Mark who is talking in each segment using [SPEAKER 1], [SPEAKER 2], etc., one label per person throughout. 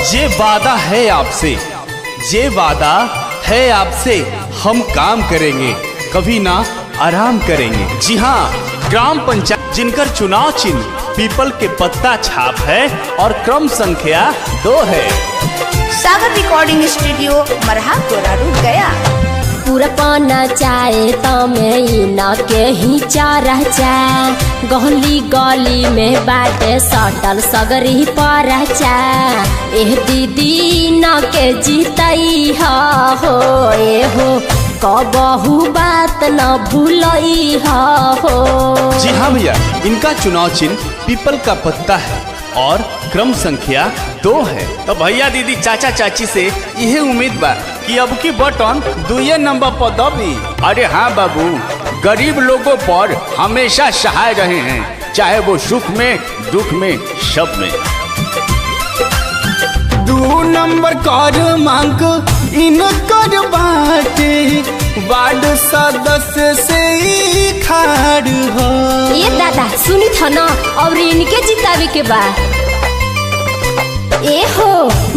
[SPEAKER 1] ये वादा है आपसे, ये वादा है आपसे, हम काम करेंगे, कभी ना आराम करेंगे। जी हाँ, ग्राम पंचायत जिनकर चुनाव चिन्ह पीपल के पत्ता छाप है और क्रम संख्या 2 है।
[SPEAKER 2] सागर रिकॉर्डिंग स्टूडियो मरहा गोरारू गया।
[SPEAKER 3] पूरा पाना चाहे तमे न के ही चारा चाह गली गली में बाटे सटल सगरी पर चाह एह दीदी न के जीतई हो ए हो कबहू बात न भूलई हो।
[SPEAKER 1] जी हाँ भैया, इनका चुनाव चिन्ह पीपल का पत्ता है और क्रम संख्या 2 है। तो भैया दीदी चाचा चाची से यही उम्मीद बा कि अब की बटन 2 नंबर पर दबी। अरे हाँ बाबू, गरीब लोगों पर हमेशा सहाय रहे हैं, चाहे वो सुख में दुख में सब में।
[SPEAKER 4] 2 नंबर कर मांग इनकर बाटे, वार्ड सदस्य से खाड़ हो।
[SPEAKER 3] ये दादा सुनी था ना, और इनके जितावे के बा। ए हो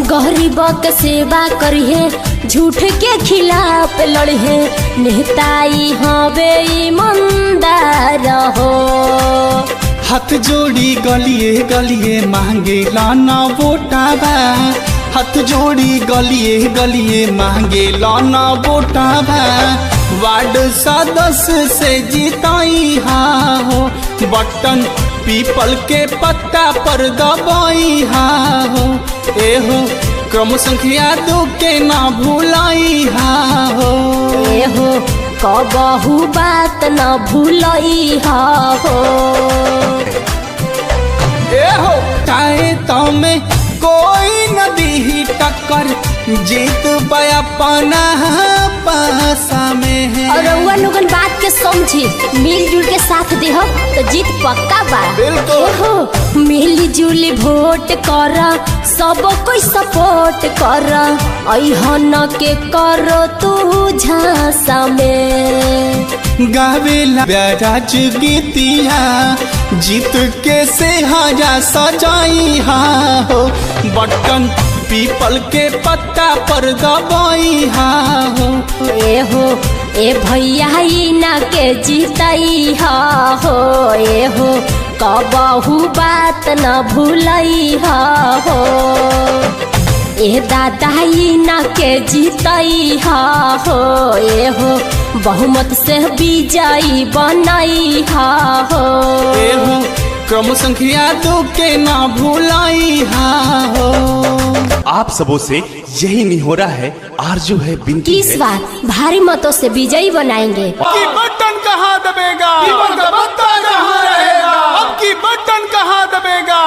[SPEAKER 3] गरीब के सेवा करिए, झूठ के खिलाफ लड़िए, नेताई हवे ईमानदार हो।
[SPEAKER 4] हाथ जोड़ी गलिए गलिए मांगे लाना वोटावा, हाथ जोड़ी गलिए गलिए मांगे लाना वोटावा, वार्ड सदस्य से जीताई हो, बटन पीपल के पत्ता पर दबाई हो। ए हो क्रम संख्या 2 के ना भूलाई हो।
[SPEAKER 3] ए हो कबहू बात न भूलई हो।
[SPEAKER 4] ए हो चाहे तमे कोई नदी टक्कर, जीत पाया पाना पासा में है।
[SPEAKER 3] और रउआ लोगन बात के समझी, मिलजुल के साथ दे हो तो जीत पक्का बा।
[SPEAKER 4] बिल्कुल
[SPEAKER 3] हो मिली जुली वोट कर, सब कोई सपोर्ट कर, अहन के करो तू झांसा में।
[SPEAKER 4] गावेला राज गीतिया, जीत के से हाजा सजाई हो, बटन पीपल के पत्ता पर दबाई हो।
[SPEAKER 3] ए हो ए भैया ना के जीतई हो, ए हो कबहू बात न भूलई हो। ए दादाई ना के जीतई हो, ए हो बहुमत से विजयी बनई हो।
[SPEAKER 4] ए हो क्रम संख्या 2 के ना भूलाई हो।
[SPEAKER 1] आप सबों से यही निहोरा है, आरजू है, विनती
[SPEAKER 3] इस
[SPEAKER 1] है।
[SPEAKER 3] बार भारी मतों से विजयी बनाएंगे।
[SPEAKER 4] अब की बटन कहाँ दबेगा, पीपल का पत्ता कहाँ रहेगा, अब की बटन कहाँ दबेगा,